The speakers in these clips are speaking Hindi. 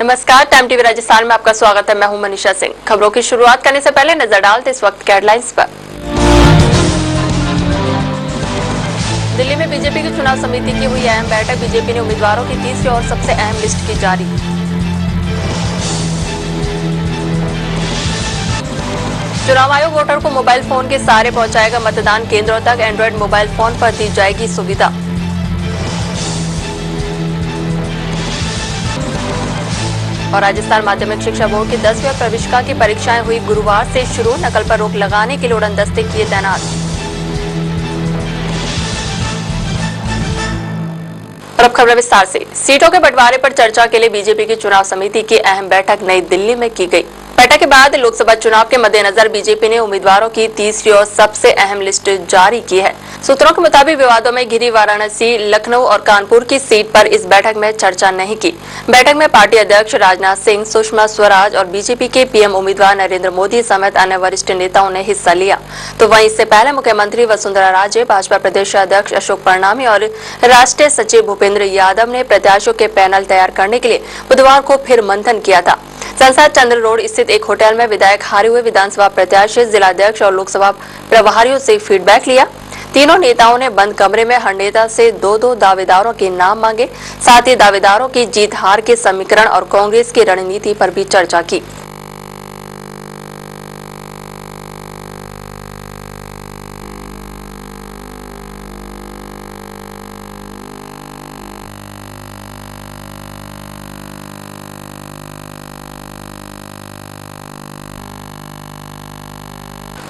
नमस्कार, टाइम टीवी राजस्थान में आपका स्वागत है। मैं हूं मनीषा सिंह। खबरों की शुरुआत करने से पहले नजर डालते इस वक्त के हेडलाइंस पर। दिल्ली में बीजेपी की चुनाव समिति की हुई अहम बैठक। बीजेपी ने उम्मीदवारों की तीसरी और सबसे अहम लिस्ट की जारी। चुनाव आयोग वोटर को मोबाइल फोन के सहारे पहुंचाएगा मतदान केंद्रों तक। एंड्रॉइड मोबाइल फोन पर दी जाएगी सुविधा। और राजस्थान माध्यमिक शिक्षा बोर्ड की 10वीं और प्रवेशिका की परीक्षाएं हुई गुरुवार से शुरू। नकल पर रोक लगाने के लिए उड़न दस्ते किए तैनात। और अब खबर विस्तार से। सीटों के बंटवारे पर चर्चा के लिए बीजेपी की चुनाव समिति की अहम बैठक नई दिल्ली में की गई। बैठक के बाद लोकसभा चुनाव के मद्देनजर बीजेपी ने उम्मीदवारों की तीसरी और सबसे अहम लिस्ट जारी की है। सूत्रों के मुताबिक विवादों में घिरी वाराणसी, लखनऊ और कानपुर की सीट पर इस बैठक में चर्चा नहीं की। बैठक में पार्टी अध्यक्ष राजनाथ सिंह, सुषमा स्वराज और बीजेपी के पीएम उम्मीदवार नरेंद्र मोदी समेत अन्य वरिष्ठ नेताओं ने हिस्सा लिया। तो वहीं इससे पहले मुख्यमंत्री वसुंधरा राजे, भाजपा प्रदेश अध्यक्ष अशोक परनामी और राष्ट्रीय सचिव भूपेंद्र यादव ने प्रत्याशियों के पैनल तैयार करने के लिए बुधवार को फिर मंथन किया था। संसद चंद्र रोड स्थित एक होटल में विधायक हारे हुए विधानसभा प्रत्याशी, जिलाध्यक्ष और लोकसभा प्रभारियों से फीडबैक लिया। तीनों नेताओं ने बंद कमरे में हर नेता से दो दावेदारों के नाम मांगे। साथ ही दावेदारों की जीत हार के समीकरण और कांग्रेस की रणनीति पर भी चर्चा की।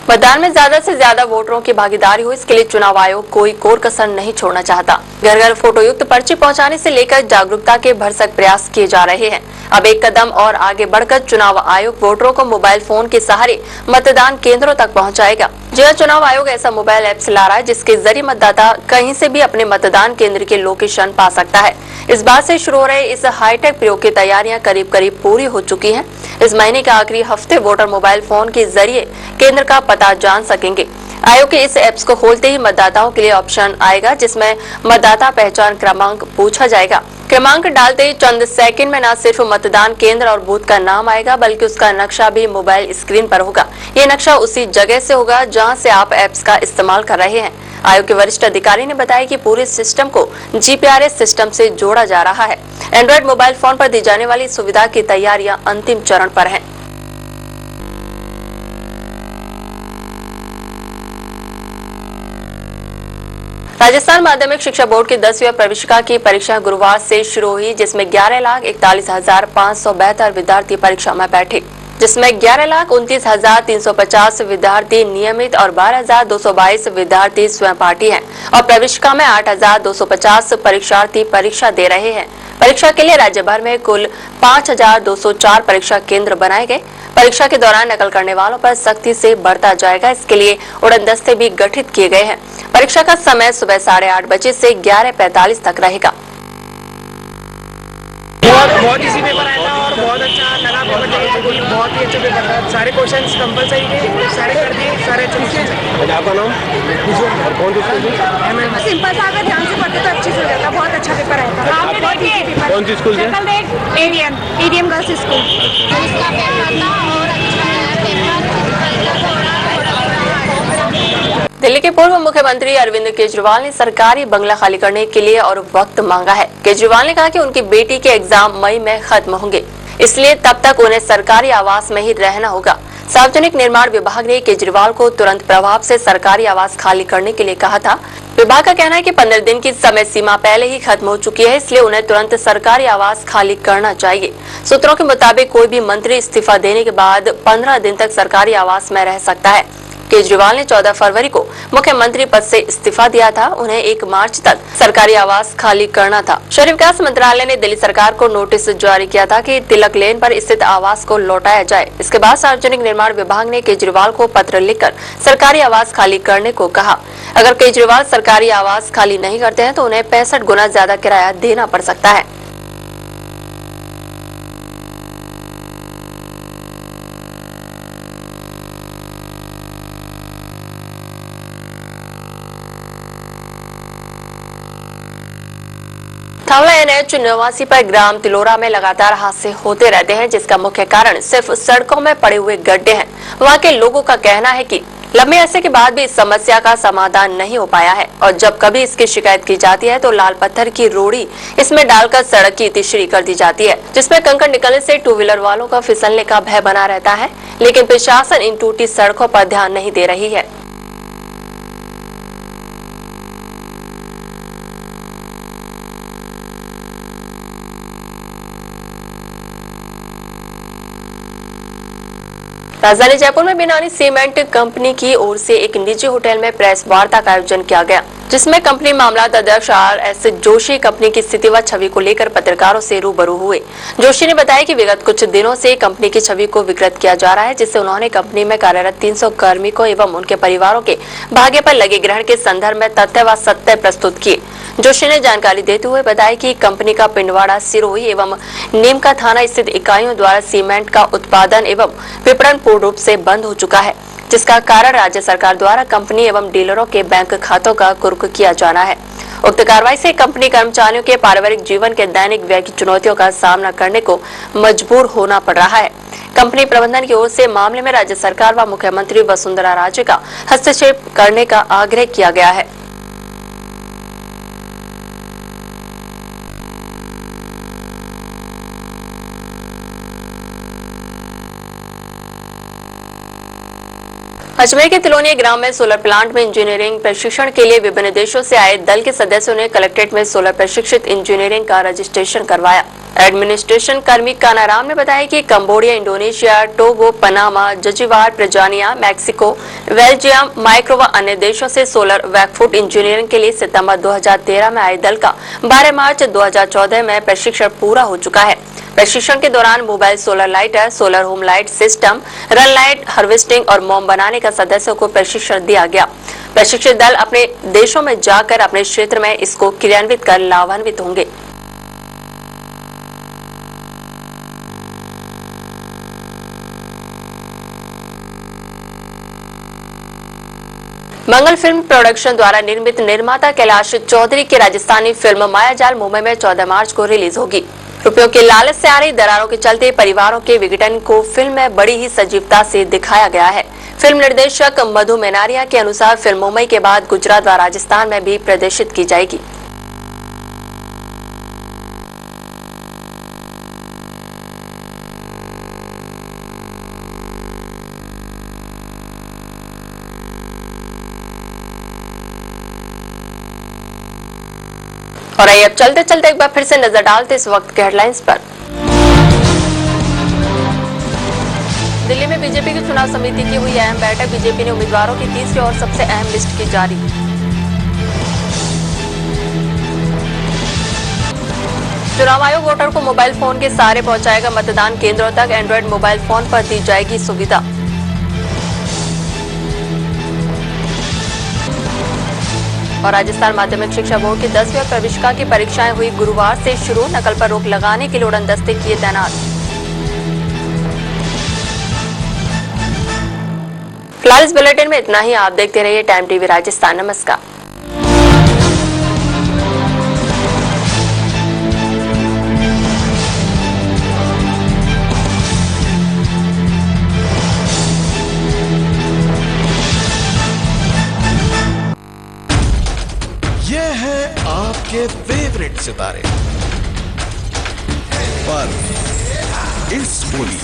मतदान में ज्यादा से ज्यादा वोटरों की भागीदारी हो, इसके लिए चुनाव आयोग कोई कोर कसर नहीं छोड़ना चाहता। घर घर फोटोयुक्त पर्ची पहुंचाने से लेकर जागरूकता के भरसक प्रयास किए जा रहे हैं। अब एक कदम और आगे बढ़कर चुनाव आयोग वोटरों को मोबाइल फोन के सहारे मतदान केंद्रों तक पहुंचाएगा। जिला चुनाव आयोग ऐसा मोबाइल ऐप ला रहा है जिसके जरिए मतदाता कहीं से भी अपने मतदान केंद्र के लोकेशन पा सकता है। इस बात से शुरू हो रहे इस हाईटेक प्रयोग की तैयारियां करीब करीब पूरी हो चुकी हैं। इस महीने के आखिरी हफ्ते वोटर मोबाइल फोन के जरिए केंद्र का पता जान सकेंगे। आयोग के इस ऐप्स को खोलते ही मतदाताओं के लिए ऑप्शन आएगा जिसमें मतदाता पहचान क्रमांक पूछा जाएगा। क्रमांक डालते ही चंद सेकंड में न सिर्फ मतदान केंद्र और बूथ का नाम आएगा बल्कि उसका नक्शा भी मोबाइल स्क्रीन पर होगा। ये नक्शा उसी जगह से होगा जहां से आप ऐप्स का इस्तेमाल कर रहे हैं। आयोग के वरिष्ठ अधिकारी ने बताया कि पूरे सिस्टम को जीपीआरएस सिस्टम से जोड़ा जा रहा है। एंड्रॉइड मोबाइल फोन पर दी जाने वाली सुविधा की तैयारियां अंतिम चरण पर हैं। राजस्थान माध्यमिक शिक्षा बोर्ड की 10वीं और प्रवेशिका की परीक्षा गुरुवार से शुरू हुई, जिसमें 11,41,572 विद्यार्थी परीक्षा में बैठे, जिसमें 11,29,350 विद्यार्थी नियमित और 12,222 विद्यार्थी स्वयं पाठी हैं और प्रवेशिका में 8,250 परीक्षार्थी परीक्षा दे रहे हैं। परीक्षा के लिए राज्य भर में कुल 5,204 परीक्षा केंद्र बनाए गए। परीक्षा के दौरान नकल करने वालों पर सख्ती से बरता जाएगा। इसके लिए उड़न दस्ते भी गठित किए गए हैं। परीक्षा का समय सुबह 8:30 बजे से 11:45 तक रहेगा। बहुत इजी पेपर आया था और बहुत अच्छा लगा। बहुत ही अच्छे पेपर था। सारे क्वेश्चंस कंपलसरी थे, सारे कर दिए, सारे अच्छे। आपका नाम? कौन सी स्कूल? सिंपल सा अगर ध्यान से पढ़ते तो अच्छे से हो जाता। बहुत अच्छा पेपर आया था। कौन सी स्कूल से? ADM girls school. दिल्ली के पूर्व मुख्यमंत्री अरविंद केजरीवाल ने सरकारी बंगला खाली करने के लिए और वक्त मांगा है। केजरीवाल ने कहा कि उनकी बेटी के एग्जाम मई में खत्म होंगे, इसलिए तब तक उन्हें सरकारी आवास में ही रहना होगा। सार्वजनिक निर्माण विभाग ने केजरीवाल को तुरंत प्रभाव से सरकारी आवास खाली करने के लिए कहा था। विभाग का कहना है कि 15 दिन की समय सीमा पहले ही खत्म हो चुकी है, इसलिए उन्हें तुरंत सरकारी आवास खाली करना चाहिए। सूत्रों के मुताबिक कोई भी मंत्री इस्तीफा देने के बाद 15 दिन तक सरकारी आवास में रह सकता है। केजरीवाल ने 14 फरवरी को मुख्यमंत्री पद से इस्तीफा दिया था। उन्हें 1 मार्च तक सरकारी आवास खाली करना था। शहरी विकास मंत्रालय ने दिल्ली सरकार को नोटिस जारी किया था कि तिलक लेन पर स्थित आवास को लौटाया जाए। इसके बाद सार्वजनिक निर्माण विभाग ने केजरीवाल को पत्र लिखकर सरकारी आवास खाली करने को कहा। अगर केजरीवाल सरकारी आवास खाली नहीं करते हैं तो उन्हें 65 गुना ज्यादा किराया देना पड़ सकता है। थावला NH 89 पर ग्राम तिलोरा में लगातार हादसे होते रहते हैं, जिसका मुख्य कारण सिर्फ सड़कों में पड़े हुए गड्ढे हैं। वहां के लोगों का कहना है कि लंबे अरसे के बाद भी इस समस्या का समाधान नहीं हो पाया है और जब कभी इसकी शिकायत की जाती है तो लाल पत्थर की रोड़ी इसमें डालकर सड़क की तीसरी कर दी जाती है, जिसमें कंकड़ निकलने से टू व्हीलर वालों का फिसलने का भय बना रहता है। लेकिन प्रशासन इन टूटी सड़कों पर ध्यान नहीं दे रही है। राजधानी जयपुर में बिनानी सीमेंट कंपनी की ओर से एक निजी होटल में प्रेस वार्ता का आयोजन किया गया, जिसमें कंपनी मामलात अध्यक्ष RS जोशी कंपनी की स्थिति व छवि को लेकर पत्रकारों से रूबरू हुए। जोशी ने बताया कि विगत कुछ दिनों से कंपनी की छवि को विकृत किया जा रहा है, जिससे उन्होंने कंपनी में कार्यरत 300 कार्मिकों एवं उनके परिवारों के भाग्य पर लगे ग्रहण के संदर्भ में तथ्य व सत्य प्रस्तुत किए। जोशी ने जानकारी देते हुए बताया कि कंपनी का पिंडवाड़ा, सिरोही एवं नीमका थाना स्थित इकाइयों द्वारा सीमेंट का उत्पादन एवं विपणन पूर्ण रूप से बंद हो चुका है, जिसका कारण राज्य सरकार द्वारा कंपनी एवं डीलरों के बैंक खातों का कुर्क किया जाना है। उक्त कार्रवाई से कंपनी कर्मचारियों के पारिवारिक जीवन के दैनिक व्यय की चुनौतियों का सामना करने को मजबूर होना पड़ रहा है। कंपनी प्रबंधन की ओर से मामले में राज्य सरकार व मुख्यमंत्री वसुंधरा राजे का हस्तक्षेप करने का आग्रह किया गया है। अजमेर के तिलोनिया ग्राम में सोलर प्लांट में इंजीनियरिंग प्रशिक्षण के लिए विभिन्न देशों से आए दल के सदस्यों ने कलेक्ट्रेट में सोलर प्रशिक्षित इंजीनियरिंग का रजिस्ट्रेशन करवाया। एडमिनिस्ट्रेशन कर्मी कानाराम ने बताया कि Cambodia, Indonesia, Togo, Panama, Zanzibar, Brasilia, Mexico, Belgium, micro व अन्य देशों से सोलर वैकफुट इंजीनियरिंग के लिए सितंबर 2013 में आए दल का 12 मार्च 2014 में प्रशिक्षण पूरा हो चुका है। प्रशिक्षण के दौरान mobile solar lighter, solar home light system, run light harvesting और मोम बनाने का सदस्यों को प्रशिक्षण दिया गया। प्रशिक्षित दल अपने देशों में जाकर अपने क्षेत्र में इसको क्रियान्वित कर लाभान्वित होंगे। मंगल फिल्म प्रोडक्शन द्वारा निर्मित निर्माता कैलाश चौधरी की राजस्थानी फिल्म मायाजाल मुंबई में 14 मार्च को रिलीज होगी। रुपयों के लालच से आ रही दरारों के चलते परिवारों के विघटन को फिल्म में बड़ी ही सजीवता से दिखाया गया है। फिल्म निर्देशक मधु मेनारिया के अनुसार फिल्म मुंबई के बाद गुजरात व राजस्थान में भी प्रदर्शित की जाएगी। और अब चलते चलते एक बार फिर से नजर डालते इस वक्त के हेडलाइंस पर। दिल्ली में बीजेपी की चुनाव समिति की हुई अहम बैठक। बीजेपी ने उम्मीदवारों की तीसरी और सबसे अहम लिस्ट की जारी। चुनाव आयोग वोटर को मोबाइल फोन के सहारे पहुंचाएगा मतदान केंद्रों तक। एंड्रॉइड मोबाइल फोन पर दी जाएगी सुविधा। और राजस्थान माध्यमिक शिक्षा बोर्ड की 10वीं और प्रवेशिका की परीक्षाएं हुई गुरुवार से शुरू। नकल पर रोक लगाने के लिए उड़न दस्ते किए तैनात। फिलहाल इस बुलेटिन में इतना ही। आप देखते रहिए टाइम टीवी राजस्थान। नमस्कार। ये है आपके फेवरेट सितारे, पर इस बोली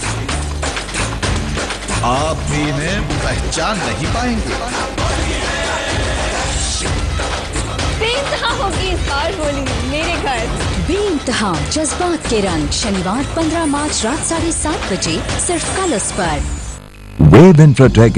आप भी इन्हें पहचान नहीं पाएंगे। बेइंतहा होगी इस बार होली मेरे घर। बेइंतहा जज्बात के रंग, शनिवार 15 मार्च रात 7:30 बजे सिर्फ कलर्स पर। Web Infratech